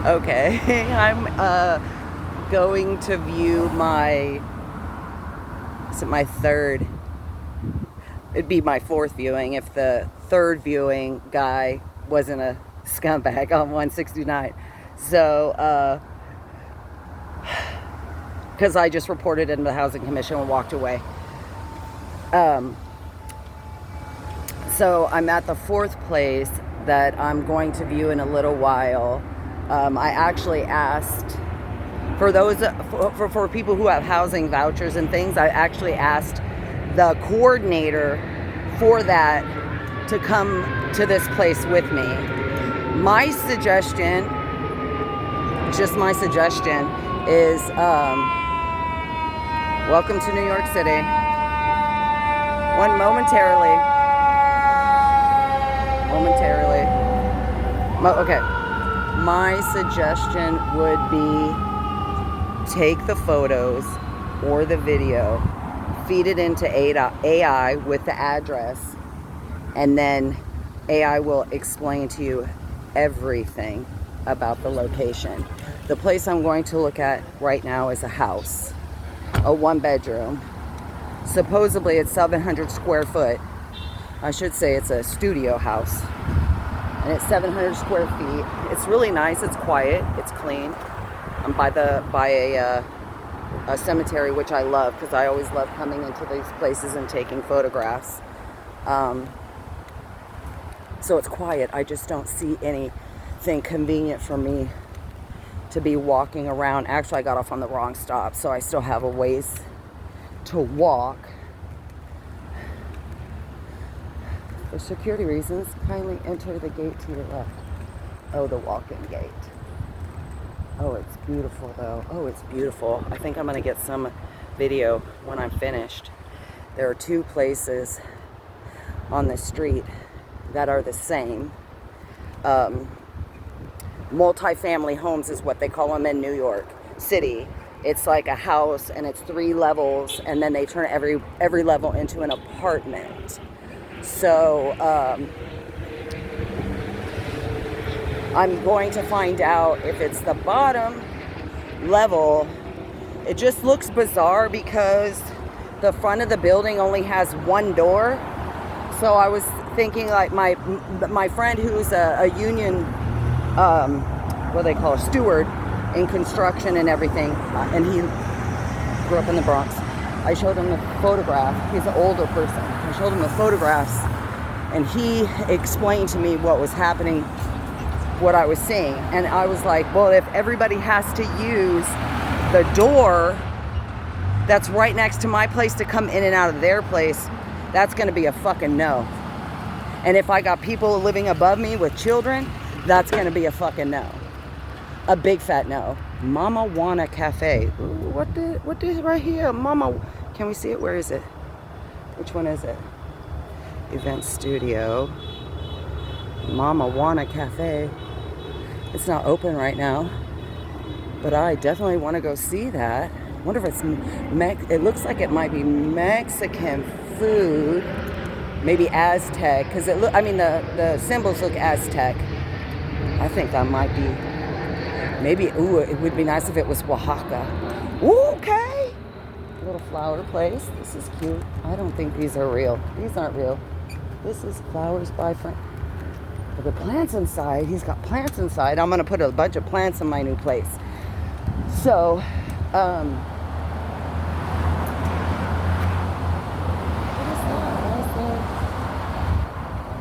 Okay, I'm going to view my, is it my third? It'd be my fourth viewing if the third viewing guy wasn't a scumbag on 169. So, because I just reported it in the Housing Commission and walked away. Um, so I'm at the fourth place that I'm going to view in a little while. I actually asked for those for people who have housing vouchers and things. I actually asked the coordinator for that to come to this place with me. My suggestion, just my suggestion, is welcome to New York City. Momentarily. Okay. My suggestion would be take the photos or the video, feed it into AI with the address, and then AI will explain to you everything about the location. The place I'm going to look at right now is a house, a one-bedroom. Supposedly it's 700 square foot. I should say it's a studio house. And it's 700 square feet. It's really nice. It's quiet. It's clean. I'm by a cemetery, which I love because I always love coming into these places and taking photographs. So it's quiet. I just don't see anything convenient for me to be walking around. Actually, I got off on the wrong stop, so I still have a ways to walk. For security reasons, kindly enter the gate to your left. Oh, the walk-in gate. Oh, it's beautiful though. Oh, it's beautiful. I think I'm gonna get some video when I'm finished. There are two places on the street that are the same. Multi-family homes is what they call them in New York City. It's like a house and it's 3 levels, and then they turn every level into an apartment. So I'm going to find out if it's the bottom level. It just looks bizarre because the front of the building only has one door. So I was thinking, like, my friend who's a union, what do they call, a steward in construction and everything, and he grew up in the Bronx. I showed him the photograph. He's an older person. I showed him the photographs, and he explained to me what was happening, what I was seeing. And I was like, well, if everybody has to use the door that's right next to my place to come in and out of their place, that's going to be a fucking no. And if I got people living above me with children, that's going to be a fucking no. A big fat no. Mama Juana Cafe. Ooh, what is right here? Mama, can we see it? Where is it? Which one is it? Event studio. Mama Juana Cafe. It's not open right now, but I definitely want to go see that. I wonder if it's it looks like it might be Mexican food, maybe Aztec, because the symbols look Aztec. I think that might be. Maybe, ooh, it would be nice if it was Oaxaca. Ooh, okay. Little flower place. This is cute. I don't think these are real. These aren't real. This is Flowers by Frank. But the plants inside, he's got plants inside. I'm going to put a bunch of plants in my new place. So,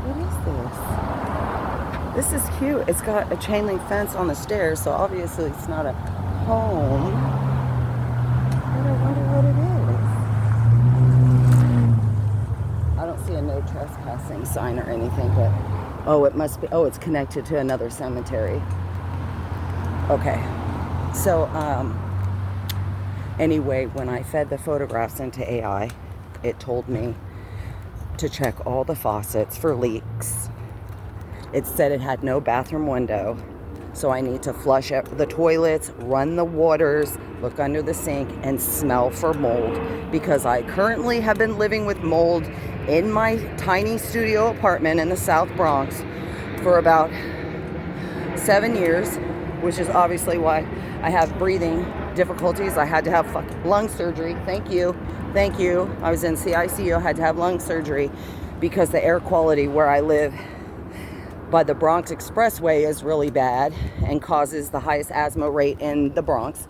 what is this? This is cute. It's got a chain link fence on the stairs, so obviously it's not a home. But I wonder what it is. I don't see a no trespassing sign or anything, but oh, it must be. Oh, it's connected to another cemetery. Okay. So, anyway, when I fed the photographs into AI, it told me to check all the faucets for leaks. It said it had no bathroom window, so I need to flush out the toilets, run the waters, look under the sink, and smell for mold, because I currently have been living with mold in my tiny studio apartment in the South Bronx for about 7 years. which is obviously why I have breathing difficulties. I had to have fucking lung surgery. Thank you. I was in CICU. I had to have lung surgery because the air quality where I live by the Bronx Expressway is really bad and causes the highest asthma rate in the Bronx.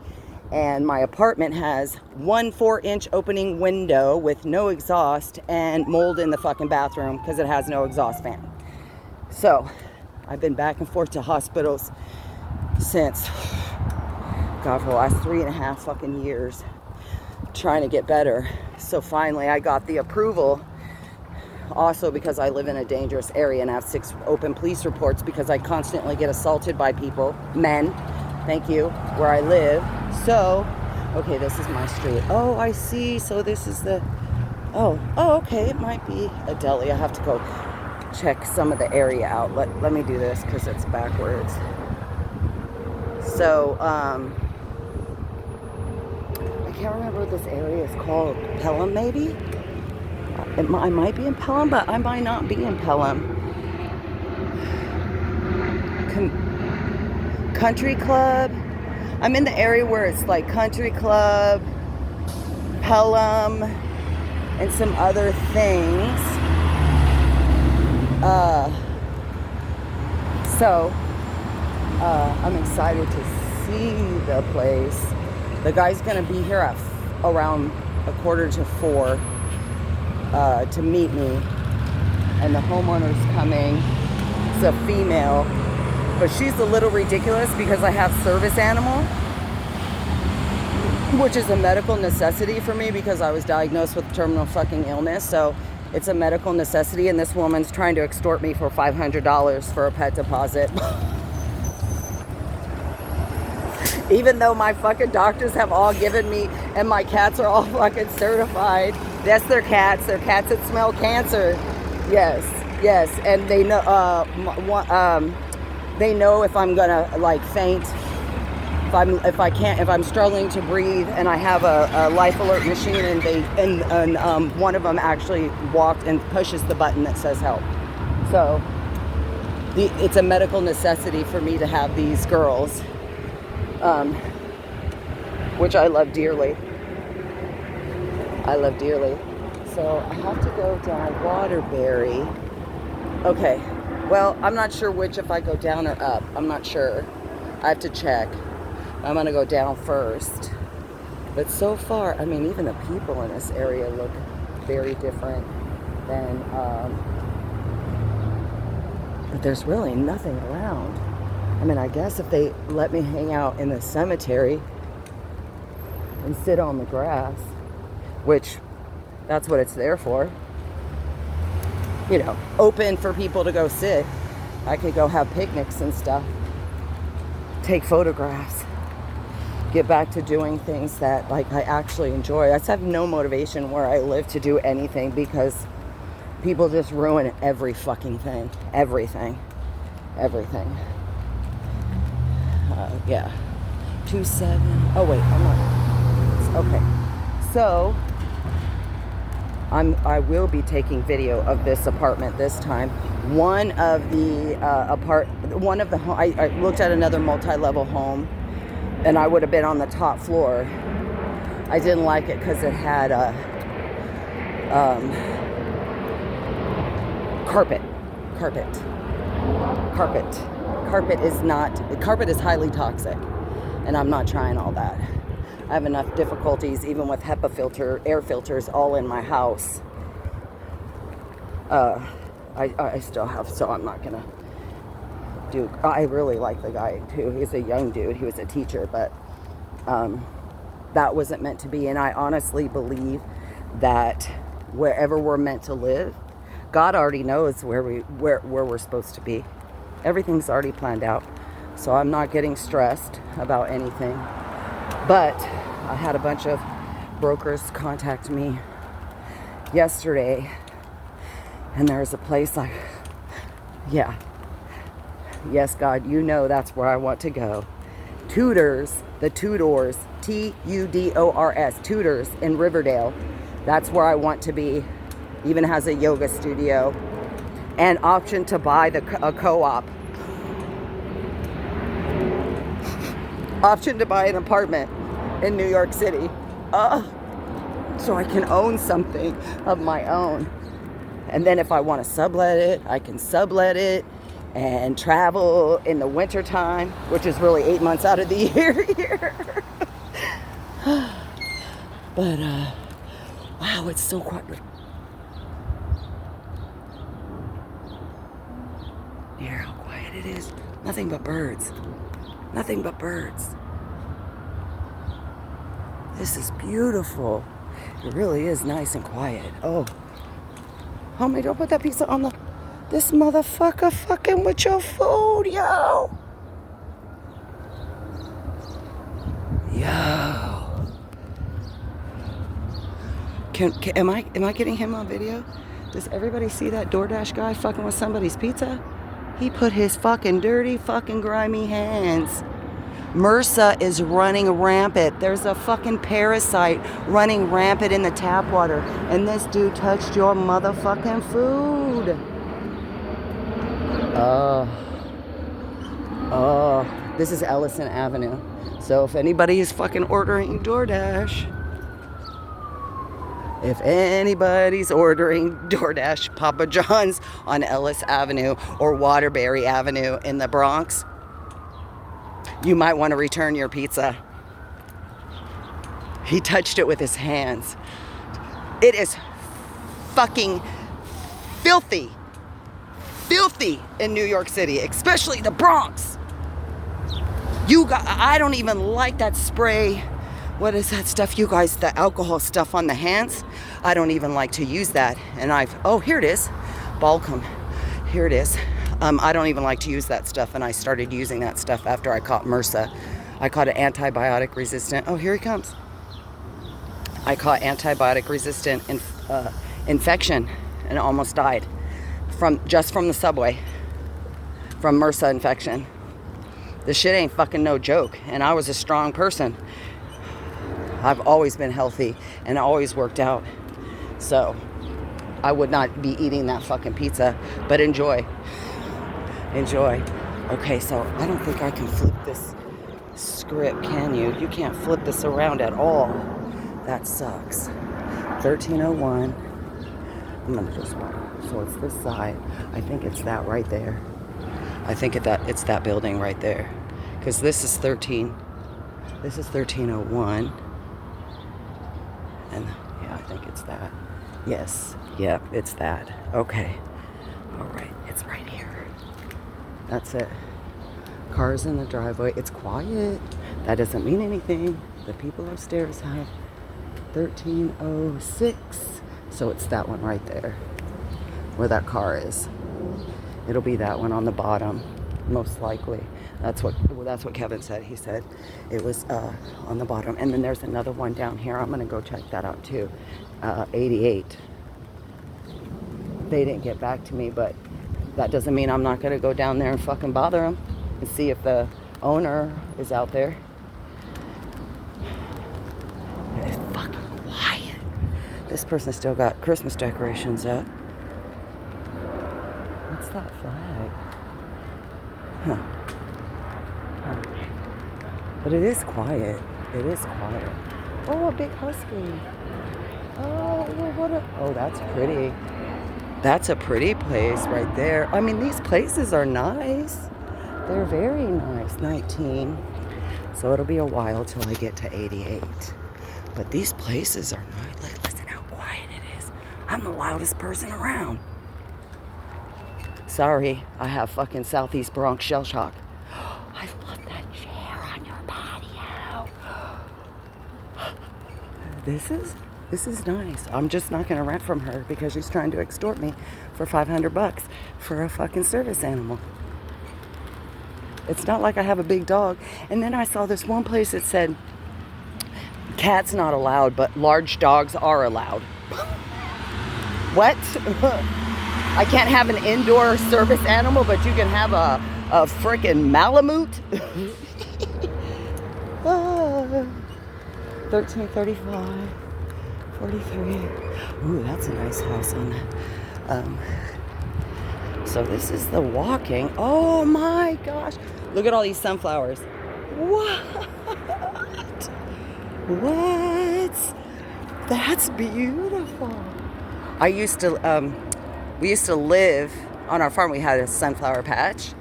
And my apartment has 1 4-inch opening window with no exhaust and mold in the fucking bathroom because it has no exhaust fan. So I've been back and forth to hospitals since, God, for the last 3.5 fucking years trying to get better. So finally I got the approval, also because I live in a dangerous area and have 6 open police reports because I constantly get assaulted by people, men, thank you, where I live. So, okay, this is my street. Oh, I see. So this is the, oh, okay, it might be a deli. I have to go check some of the area out. Let me do this because it's backwards. So, I can't remember what this area is called. Pelham, maybe? I might be in Pelham, but I might not be in Pelham. Country Club. I'm in the area where it's like Country Club, Pelham, and some other things. So I'm excited to see the place. The guy's gonna be here at around 3:45 to meet me, and the homeowner's coming. It's a female, but she's a little ridiculous because I have service animal, which is a medical necessity for me because I was diagnosed with terminal fucking illness. So it's a medical necessity, and this woman's trying to extort me for $500 for a pet deposit. Even though my fucking doctors have all given me, and my cats are all fucking certified. Yes, they're cats that smell cancer. Yes, and they know, they know if I'm gonna like faint, if I'm struggling to breathe, and I have a life alert machine, and one of them actually walked and pushes the button that says help. So it's a medical necessity for me to have these girls, which I love dearly. So I have to go down Waterbury. Okay. Well, I'm not sure which, if I go down or up. I'm not sure. I have to check. I'm going to go down first. But so far, I mean, even the people in this area look very different than, but there's really nothing around. I mean, I guess if they let me hang out in the cemetery and sit on the grass, which that's what it's there for. You know, open for people to go sit. I could go have picnics and stuff, take photographs, get back to doing things that like I actually enjoy. I just have no motivation where I live to do anything because people just ruin every fucking thing. Everything. Yeah. 27. Oh wait, I'm not. Okay. So I will be taking video of this apartment this time. One of the I looked at another multi-level home, and I would have been on the top floor. I didn't like it because it had a carpet. Carpet is highly toxic, and I'm not trying all that. I have enough difficulties even with HEPA air filters all in my house. I still have, so I'm not gonna do. I really like the guy too. He's a young dude. He was a teacher, but that wasn't meant to be. And I honestly believe that wherever we're meant to live, God already knows where we're supposed to be. Everything's already planned out. So I'm not getting stressed about anything. But I had a bunch of brokers contact me yesterday, and there's a place yes, God, you know that's where I want to go. Tudors, the Tudors, Tudors, Tudors in Riverdale. That's where I want to be. Even has a yoga studio and option to buy a co-op. Option to buy an apartment in New York City. So I can own something of my own. And then if I want to sublet it, I can sublet it and travel in the winter time, which is really 8 months out of the year here. But, wow, it's so quiet. Hear how quiet it is? Nothing but birds. Nothing but birds. This is beautiful. It really is nice and quiet. Oh. Homie, don't put that pizza on the... This motherfucker fucking with your food, yo. Yo. Am I getting him on video? Does everybody see that DoorDash guy fucking with somebody's pizza? He put his fucking dirty, fucking grimy hands. MRSA is running rampant. There's a fucking parasite running rampant in the tap water. And this dude touched your motherfucking food. This is Ellison Avenue. So if anybody is fucking ordering DoorDash, Papa John's on Ellis Avenue or Waterbury Avenue in the Bronx, you might want to return your pizza. He touched it with his hands. It is fucking filthy. Filthy in New York City, especially the Bronx. I don't even like that spray. What is that stuff, you guys? The alcohol stuff on the hands. I don't even like to use that. And here it is. Balcom. Here it is. I don't even like to use that stuff. And I started using that stuff after I caught MRSA. I caught an antibiotic resistant. Oh, here he comes. I caught antibiotic resistant infection and almost died from the subway from MRSA infection. This shit ain't fucking no joke. And I was a strong person. I've always been healthy and always worked out. So I would not be eating that fucking pizza, but enjoy. Enjoy. Okay, so I don't think I can flip this script, can you? You can't flip this around at all. That sucks. 1301. I'm gonna just walk. So it's this side. I think it's that right there. I think it's that building right there. Because this is 1301. And yeah, I think it's that. Yes. Yep, it's that. Okay. All right. It's right here. That's it. Cars in the driveway. It's quiet. That doesn't mean anything. The people upstairs have 1306. So it's that one right there. Where that car is. It'll be that one on the bottom, most likely. That's what Kevin said. He said it was on the bottom. And then there's another one down here. I'm gonna go check that out too. 88. They didn't get back to me, but that doesn't mean I'm not gonna go down there and fucking bother them and see if the owner is out there. It's fucking quiet. This person still got Christmas decorations up. What's that flag? Huh. But it is quiet. It is quiet. Oh, a big husky. Oh, that's pretty. That's a pretty place right there. I mean, these places are nice. They're very nice. 19. So it'll be a while till I get to 88. But these places are nice. Listen how quiet it is. I'm the loudest person around. Sorry, I have fucking Southeast Bronx shell shock. I love that chair on your patio. This is nice. I'm just not gonna rent from her because she's trying to extort me for $500 for a fucking service animal. It's not like I have a big dog. And then I saw this one place that said cats not allowed, but large dogs are allowed. What? I can't have an indoor service animal, but you can have a frickin' Malamute. 1335, 43. Ooh, that's a nice house on that. So this is the walking. Oh my gosh. Look at all these sunflowers. What? What? That's beautiful. I used to, we used to live on our farm. We had a sunflower patch.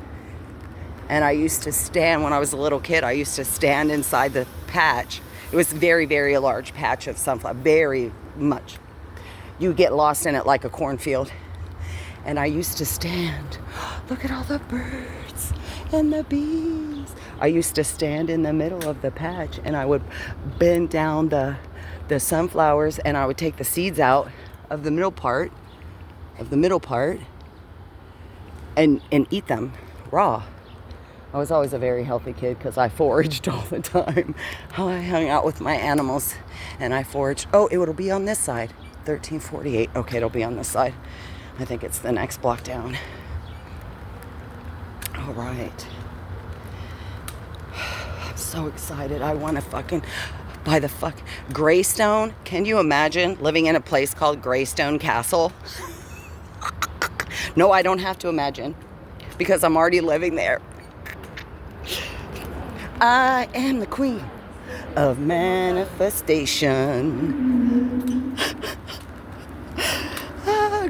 And I used to stand, when I was a little kid, I used to stand inside the patch. It was very, very large patch of sunflower, very much. You get lost in it like a cornfield. And I used to stand, look at all the birds and the bees. I used to stand in the middle of the patch and I would bend down the sunflowers and I would take the seeds out of the middle part, and eat them raw. I was always a very healthy kid because I foraged all the time. I hung out with my animals and I foraged. Oh, it'll be on this side. 1348. Okay, it'll be on this side. I think it's the next block down. All right. I'm so excited. I want to fucking buy the Greystone. Can you imagine living in a place called Greystone Castle? No, I don't have to imagine because I'm already living there. I am the queen of manifestation.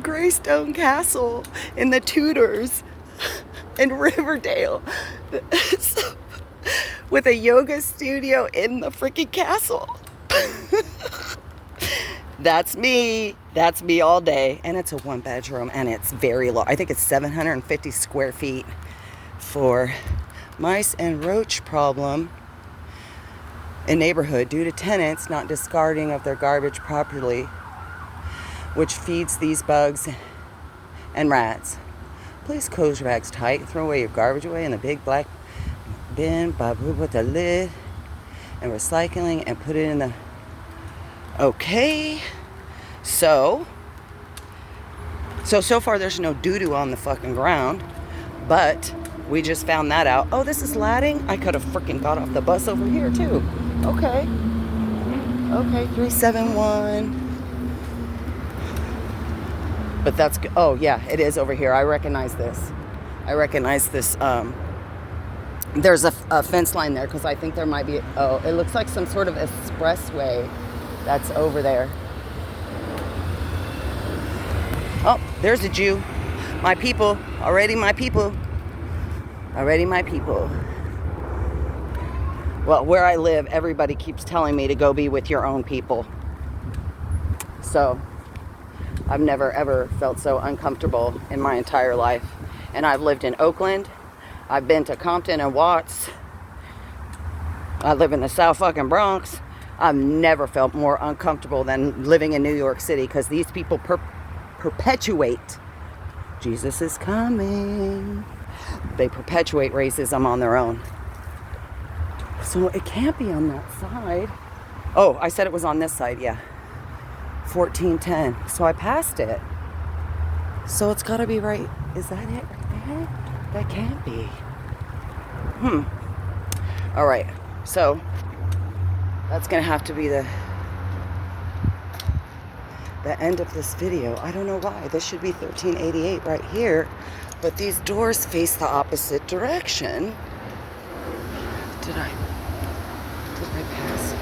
Greystone Castle in the Tudors in Riverdale with a yoga studio in the freaking castle. That's me. That's me all day. And it's a 1-bedroom and it's very low. I think it's 750 square feet for mice and roach problem in neighborhood due to tenants not discarding of their garbage properly, which feeds these bugs and rats. Please close your bags tight. Throw away your garbage away in the big black bin with the lid and recycling and put it in the... Okay. So far there's no doo-doo on the fucking ground, but we just found that out. Oh, this is Ladding? I could have freaking got off the bus over here too. Okay, 371. But that's good. Oh yeah, it is over here. I recognize this. There's a fence line there because I think there might be, oh, it looks like some sort of expressway that's over there. Oh, there's a Jew. My people, already my people. Well, where I live, everybody keeps telling me to go be with your own people. So I've never ever felt so uncomfortable in my entire life. And I've lived in Oakland. I've been to Compton and Watts. I live in the South fucking Bronx. I've never felt more uncomfortable than living in New York City because these people perpetuate. Jesus is coming. They perpetuate racism on their own. So it can't be on that side. Oh, I said it was on this side, yeah. 1410. So I passed it. So it's got to be right. Is that it right there? That can't be. All right. So that's going to have to be the end of this video. I don't know why. This should be 1388 right here. But these doors face the opposite direction. Did I pass?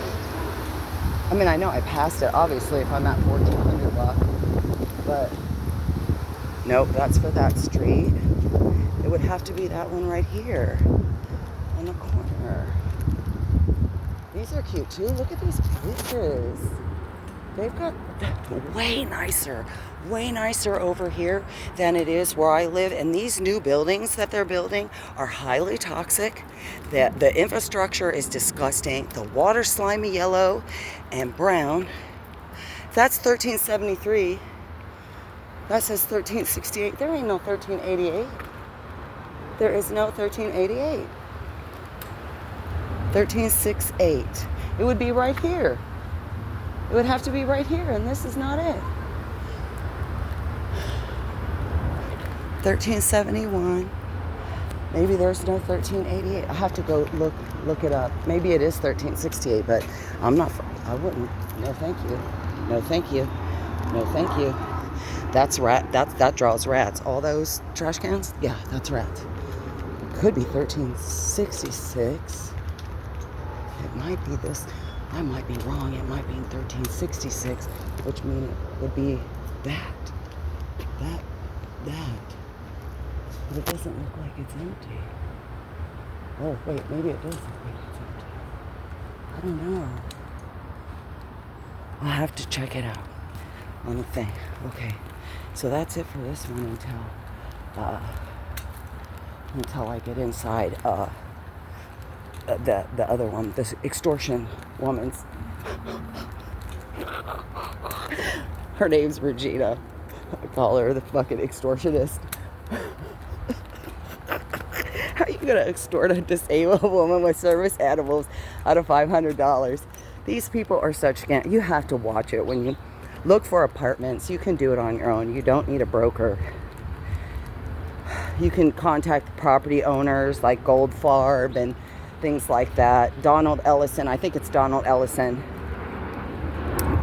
I mean, I know I passed it, obviously, if I'm at 1400 block. But, nope, that's for that street. It would have to be that one right here. On the corner. These are cute, too. Look at these places. They've got way nicer over here than it is where I live. And these new buildings that they're building are highly toxic. The infrastructure is disgusting. The water's slimy yellow and brown. That's 1373. That says 1368. There ain't no 1388. There is no 1388. 1368. It would be right here. It would have to be right here, and this is not it. 1371. Maybe there's no 1388. I have to go look it up. Maybe it is 1368, but I wouldn't. No, thank you. No, thank you. No, thank you. That's rat. That draws rats. All those trash cans? Yeah, that's rats. Could be 1366. It might be this. I might be wrong. It might be in 1366, which means it would be that. But it doesn't look like it's empty. Oh, wait, maybe it does look like it's empty. I don't know. I'll have to check it out on the thing. Okay, so that's it for this one until I get inside the other one, this extortion woman's. Her name's Regina. I call her the fucking extortionist. How are you gonna extort a disabled woman with service animals out of $500? These people are such scam. You have to watch it when you look for apartments. You can do it on your own. You don't need a broker. You can contact property owners like Goldfarb and things like that. Donald Ellison, I think it's Donald Ellison.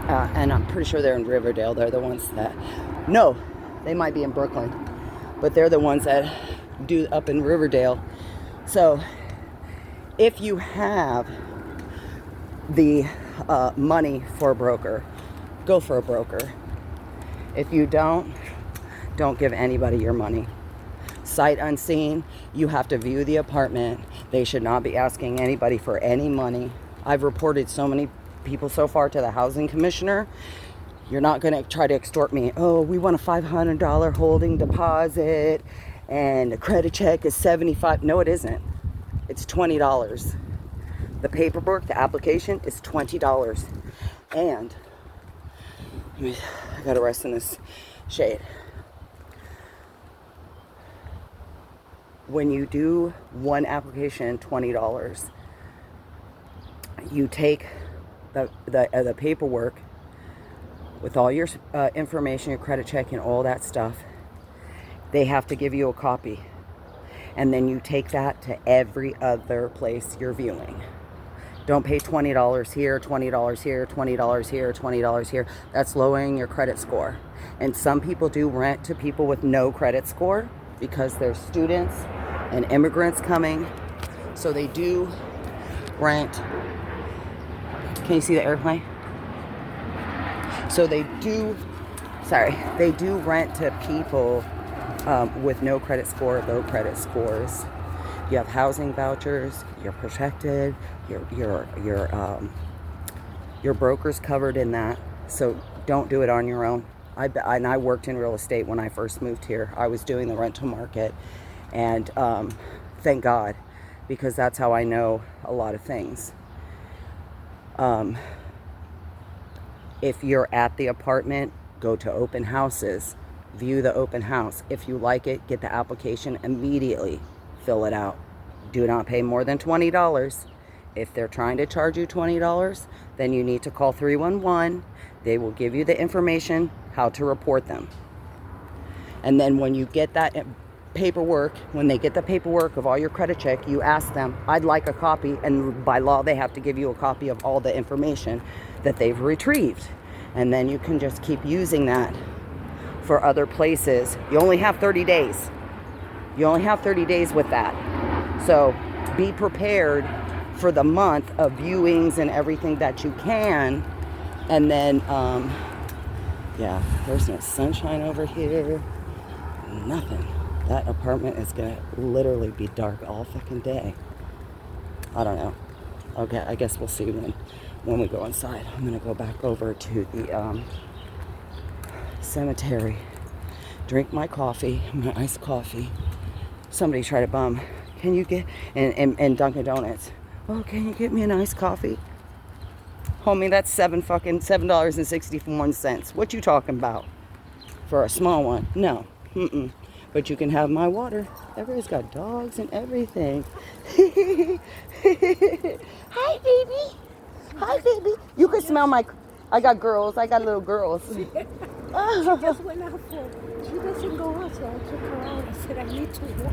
And I'm pretty sure they're in Riverdale. They're the ones that, no, they might be in Brooklyn, but they're the ones that do up in Riverdale. So if you have the money for a broker, go for a broker. If you don't give anybody your money. Sight unseen, you have to view the apartment. They should not be asking anybody for any money. I've reported so many people so far to the housing commissioner. You're not going to try to extort me. Oh, we want a $500 holding deposit and the credit check is $75. No, it isn't. It's $20. The paperwork, the application is $20. And I got to rest in this shade. When you do one application, $20, you take the paperwork with all your information, your credit check and all that stuff. They have to give you a copy. And then you take that to every other place you're viewing. Don't pay $20 here, $20 here, $20 here, $20 here. That's lowering your credit score. And some people do rent to people with no credit score because there's students and immigrants coming. So they do rent. Can you see the airplane? So they do rent to people with no credit score, low credit scores. You have housing vouchers, you're protected, your broker's covered in that. So don't do it on your own. I worked in real estate when I first moved here. I was doing the rental market, and thank God, because that's how I know a lot of things. If you're at the apartment, go to open houses, view the open house. If you like it, get the application immediately, fill it out. Do not pay more than $20. If they're trying to charge you $20, then you need to call 311. They will give you the information how to report them. And then when you get that paperwork, when they get the paperwork of all your credit check, you ask them, I'd like a copy, and by law they have to give you a copy of all the information that they've retrieved. And then you can just keep using that for other places. You only have 30 days. You only have 30 days with that. So be prepared for the month of viewings and everything that you can. And then, yeah, there's no sunshine over here. Nothing. That apartment is gonna literally be dark all fucking day. I don't know. Okay, I guess we'll see when we go inside. I'm gonna go back over to the cemetery, drink my coffee, my iced coffee. Somebody tried to bum. Can you get and Dunkin' Donuts? Oh, can you get me an iced coffee? Homie, that's $7.61. What you talking about? For a small one? No. But you can have my water. Everybody's got dogs and everything. Hi, baby. Hi, baby. You can smell my... I got girls. I got little girls. She just went out for... She doesn't go out, so I took her out. I said, I need to walk.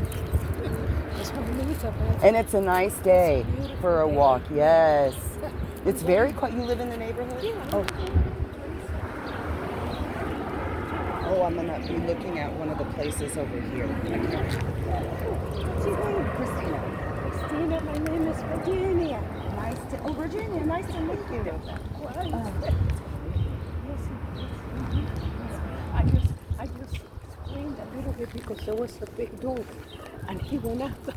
And it's a nice day for a walk. Yes. It's very quiet. You live in the neighborhood? Yeah. Oh. Oh, I'm gonna be looking at one of the places over here. What's your name? Christina. Christina, my name is Virginia. Nice to. Oh, Virginia, nice to meet you. I just screamed a little bit because there was a big dog and he went out.